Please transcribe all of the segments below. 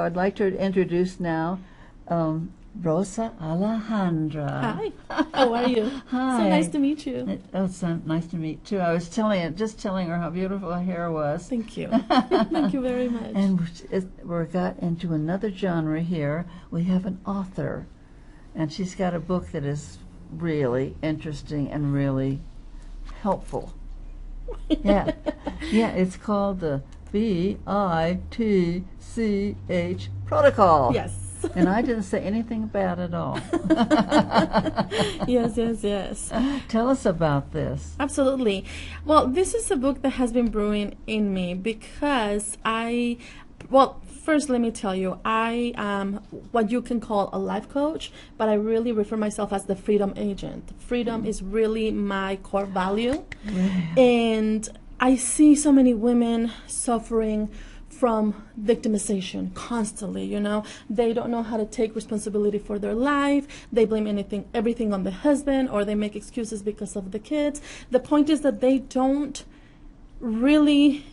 I'd like to introduce now Rosa Alejandra. Hi, how are you? Hi. So nice to meet you. It's so nice to meet you too. I was just telling her how beautiful her hair was. Thank you. Thank you very much. And we got into another genre here. We have an author, and she's got a book that is really interesting and really helpful. Yeah, it's called the B.I.T.C.H protocol. Yes. And I didn't say anything bad at all. Yes. Tell us about this. Absolutely. Well, this is a book that has been brewing in me because first let me tell you, I am what you can call a life coach, but I really refer myself as the freedom agent. Freedom is really my core value. And I see so many women suffering from victimization constantly, They don't know how to take responsibility for their life. They blame everything on the husband, or they make excuses because of the kids. The point is that they don't really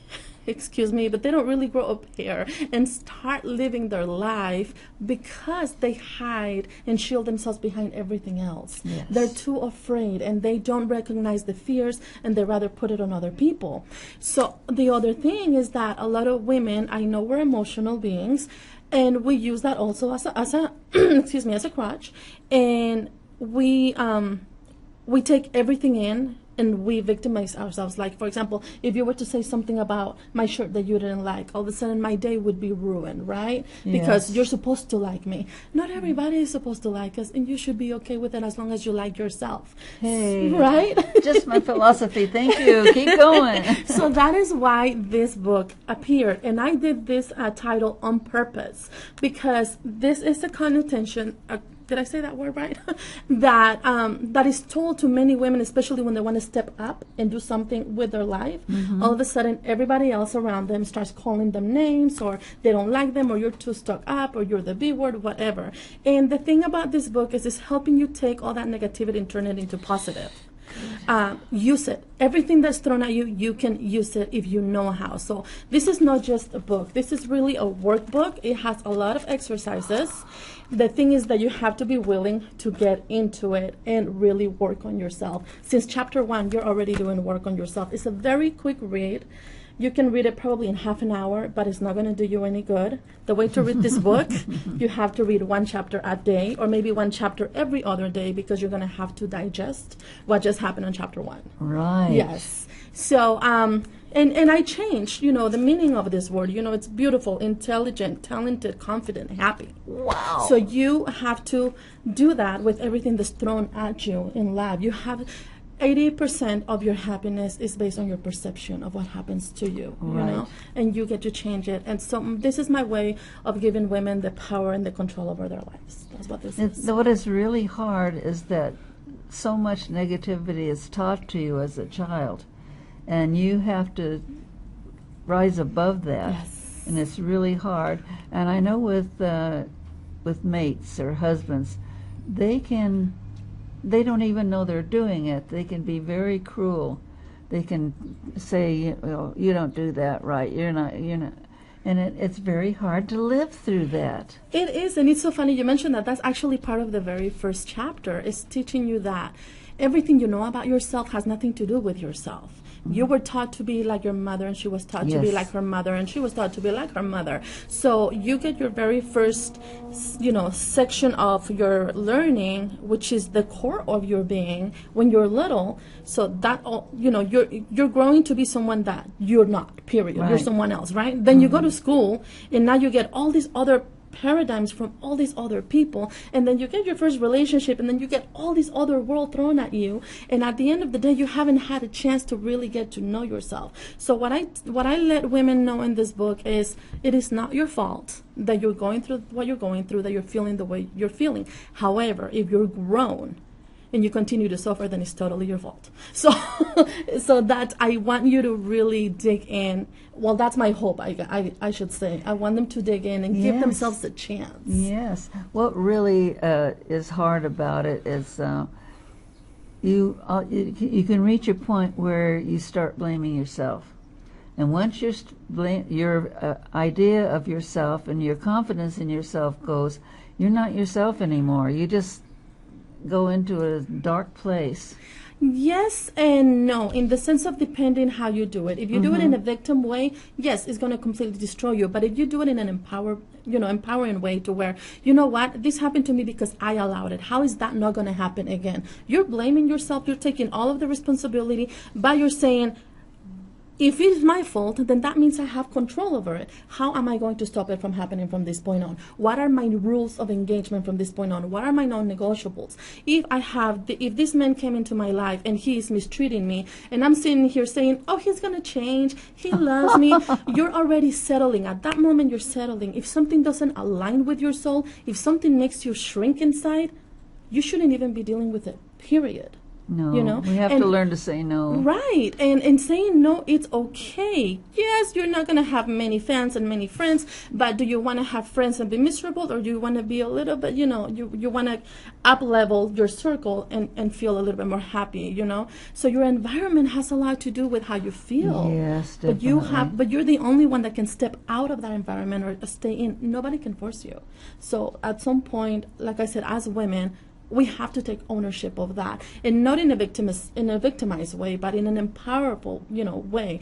but they don't really grow up here and start living their life because they hide and shield themselves behind everything else. Yes. They're too afraid and they don't recognize the fears, and they rather put it on other people. So the other thing is that a lot of women, I know we're emotional beings, and we use that also as a as a crutch, and we take everything in and we victimize ourselves. Like, for example, if you were to say something about my shirt that you didn't like, all of a sudden my day would be ruined, right? Because you're supposed to like me. Not everybody is supposed to like us, and you should be okay with it as long as you like yourself. Hey, right? Just my philosophy. Thank you. Keep going. So that is why this book appeared, and I did this title on purpose, because this is a connotation. Did I say that word right? that is told to many women, especially when they want to step up and do something with their life. Mm-hmm. All of a sudden, everybody else around them starts calling them names, or they don't like them, or you're too stuck up, or you're the B word, whatever. And the thing about this book is it's helping you take all that negativity and turn it into positive. Use it. Everything that's thrown at you, you can use it if you know how. So this is not just a book. This is really a workbook. It has a lot of exercises. The thing is that you have to be willing to get into it and really work on yourself. Since chapter 1, you're already doing work on yourself. It's a very quick read. You can read it probably in half an hour, but it's not going to do you any good. The way to read this book, you have to read one chapter a day, or maybe one chapter every other day, because you're going to have to digest what just happened on chapter 1. Right. Yes. So, and I changed, the meaning of this word. It's beautiful, intelligent, talented, confident, happy. Wow. So you have to do that with everything that's thrown at you in life. You have 80% of your happiness is based on your perception of what happens to you, and you get to change it. And so this is my way of giving women the power and the control over their lives. That's what this is. What is really hard is that so much negativity is taught to you as a child, and you have to rise above that. Yes. And it's really hard. And I know with mates or husbands, they don't even know they're doing it. They can be very cruel. They can say, you don't do that right. You're not. And it's very hard to live through that. It is, and it's so funny you mentioned that. That's actually part of the very first chapter, is teaching you that everything you know about yourself has nothing to do with yourself. You were taught to be like your mother, and she was taught to be like her mother, and she was taught to be like her mother. So you get your very first, section of your learning, which is the core of your being when you're little. So that, you're growing to be someone that you're not, period. Right. You're someone else, right? Then you go to school, and now you get all these other paradigms from all these other people, and then you get your first relationship, and then you get all this other world thrown at you, and at the end of the day you haven't had a chance to really get to know yourself. So what I let women know in this book is, it is not your fault that you're going through what you're going through, that you're feeling the way you're feeling. However, if you're grown and you continue to suffer, then it's totally your fault. So that I want you to really dig in. Well, that's my hope, I should say. I want them to dig in and give themselves a chance. Yes. What really is hard about it is you can reach a point where you start blaming yourself. And once your idea of yourself and your confidence in yourself goes, you're not yourself anymore. You just go into a dark place. Yes and no, in the sense of depending how you do it. If you do it in a victim way, yes, it's going to completely destroy you. But if you do it in an empowering way, to where, you know what, this happened to me because I allowed it. How is that not going to happen again? You're blaming yourself. You're taking all of the responsibility, but you're saying, if it's my fault, then that means I have control over it. How am I going to stop it from happening from this point on? What are my rules of engagement from this point on? What are my non-negotiables? If this man came into my life and he is mistreating me, and I'm sitting here saying, oh, he's going to change, he loves me, you're already settling. At that moment, you're settling. If something doesn't align with your soul, if something makes you shrink inside, you shouldn't even be dealing with it, period. No, you know, we have to learn to say no. Right, and saying no, it's okay. Yes, you're not gonna have many fans and many friends, but do you want to have friends and be miserable, or do you want to be a little bit, you want to up level your circle and feel a little bit more happy, So your environment has a lot to do with how you feel. Yes, definitely. But you're the only one that can step out of that environment or stay in. Nobody can force you. So at some point, like I said, as women, we have to take ownership of that, and not in a victimized way, but in an empowerable, way.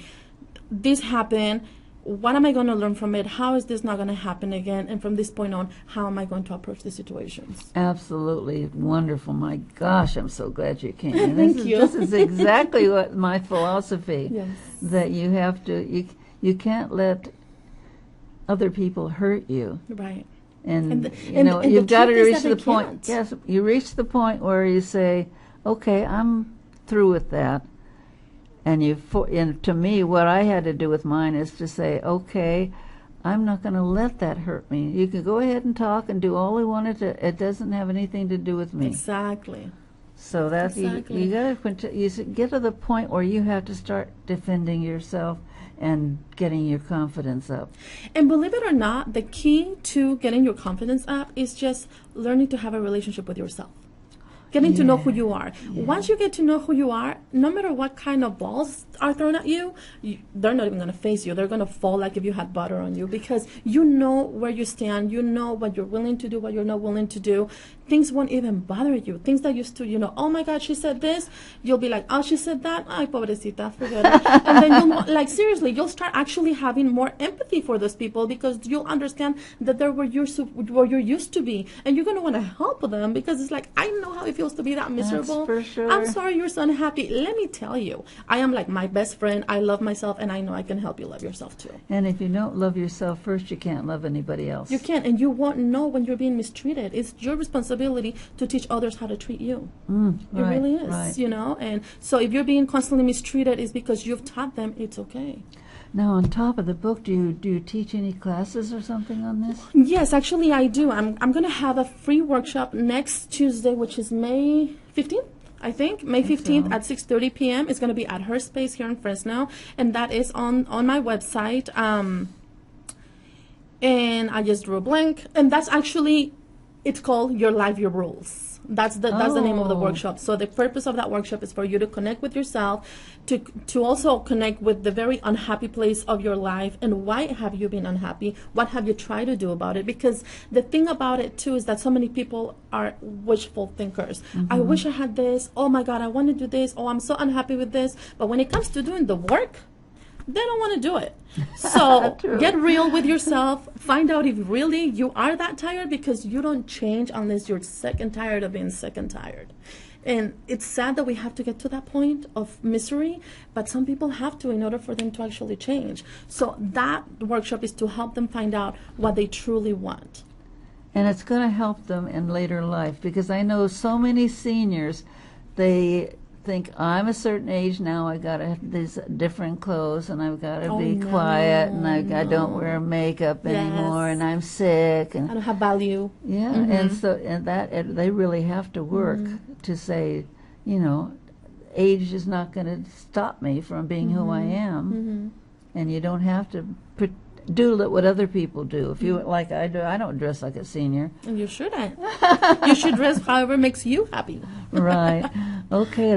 This happened. What am I going to learn from it? How is this not going to happen again? And from this point on, how am I going to approach the situations? Absolutely wonderful. My gosh, I'm so glad you came. Thank you. This is exactly what my philosophy. Yes. That you have to. You can't let other people hurt you. Right. And you've got to reach the point. Can't. Yes, you reach the point where you say, "Okay, I'm through with that." And to me, what I had to do with mine is to say, "Okay, I'm not going to let that hurt me. You can go ahead and talk and do all you want to. It doesn't have anything to do with me." Exactly. So that's you got to get to the point where you have to start defending yourself and getting your confidence up. And believe it or not, the key to getting your confidence up is just learning to have a relationship with yourself. Getting to know who you are. Yeah. Once you get to know who you are, no matter what kind of balls are thrown at you, they're not even going to face you. They're going to fall like if you had butter on you, because you know where you stand. You know what you're willing to do, what you're not willing to do. Things won't even bother you. Things that used to, oh my God, she said this. You'll be like, oh, she said that. Ay, pobrecita, forget it. And then seriously, you'll start actually having more empathy for those people, because you'll understand that they're where you're used to be. And you're going to want to help them, because it's like, I know how it feels to be that miserable. That's for sure. I'm sorry you're so unhappy. Let me tell you, I am like my best friend. I love myself, and I know I can help you love yourself too. And if you don't love yourself first, you can't love anybody else. You can't, and you won't know when you're being mistreated. It's your responsibility to teach others how to treat you. It really is, right. And so if you're being constantly mistreated, it's because you've taught them it's okay. Now, on top of the book, do you teach any classes or something on this? Yes, actually I do. I'm going to have a free workshop next Tuesday, which is May 15th. I think May 15th at 6:30 p.m. It's going to be at her space here in Fresno, and that is on my website. And I just drew a blank, and that's actually, it's called Your Life, Your Rules. That's the name of the workshop. So the purpose of that workshop is for you to connect with yourself, to also connect with the very unhappy place of your life, and why have you been unhappy? What have you tried to do about it? Because the thing about it too is that so many people are wishful thinkers. I wish I had this. Oh my God, I want to do this. Oh, I'm so unhappy with this. But when it comes to doing the work, they don't want to do it. So get real with yourself. Find out if really you are that tired, because you don't change unless you're sick and tired of being sick and tired. And it's sad that we have to get to that point of misery, but some people have to in order for them to actually change. So that workshop is to help them find out what they truly want. And it's going to help them in later life, because I know so many seniors, they think, I'm a certain age now, I got to have these different clothes, and I've got to be quiet, and I don't wear makeup anymore, and I'm sick, and I don't have value. Yeah, and they really have to work to say, age is not going to stop me from being who I am, and you don't have to do what other people do. If you like I do, I don't dress like a senior. And you shouldn't. You should dress however makes you happy. Right. Okay,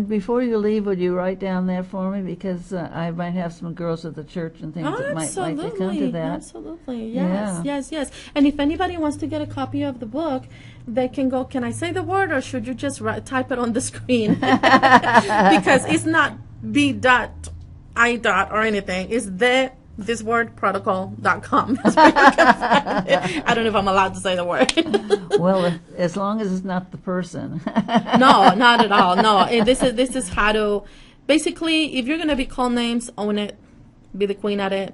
before you leave, would you write down there for me, because I might have some girls at the church and things that might like to come to that. Absolutely, Yeah. yes. And if anybody wants to get a copy of the book, they can go. Can I say the word, or should you just type it on the screen? Because it's not B.I. or anything. It's thiswordprotocol.com. That's where you can find it. I don't know if I'm allowed to say the word. Well, as long as it's not the person. No, not at all. No, this is how to basically, if you're gonna be called names, own it, be the queen at it,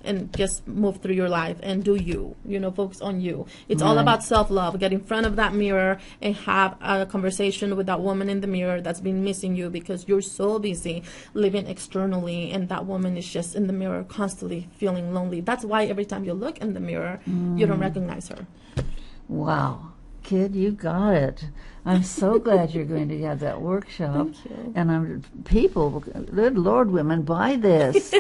and just move through your life and do you. Focus on you. It's all about self-love. Get in front of that mirror and have a conversation with that woman in the mirror that's been missing you because you're so busy living externally, and that woman is just in the mirror constantly feeling lonely. That's why every time you look in the mirror, you don't recognize her. Wow. Kid, you got it. I'm so glad you're going to have that workshop. Thank you. And people, good Lord, women, buy this.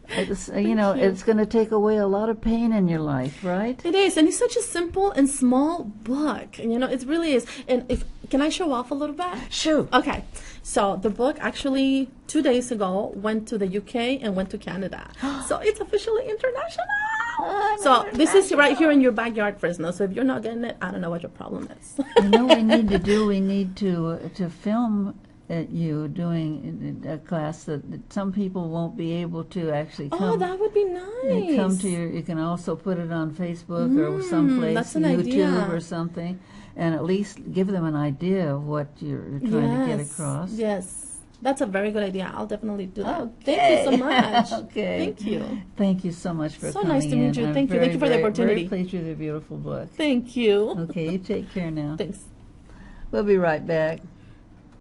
It's going to take away a lot of pain in your life, right? It is, and it's such a simple and small book. It really is. And can I show off a little bit? Sure. Okay. So the book actually 2 days ago went to the UK and went to Canada. So it's officially international. So this is right here in your backyard, Fresno. So if you're not getting it, I don't know what your problem is. We need to do? We need to film you doing a class that some people won't be able to actually come. Oh, that would be nice. You can also put it on Facebook or someplace, that's an YouTube idea. or something, and at least give them an idea of what you're trying to get across. Yes. That's a very good idea. I'll definitely do that. Okay. Thank you so much. Okay. Thank you. Thank you so much for So coming nice to meet you. in. Thank you. Thank you for the opportunity. Very pleased with your beautiful book. Thank you. Okay, you take care now. Thanks. We'll be right back.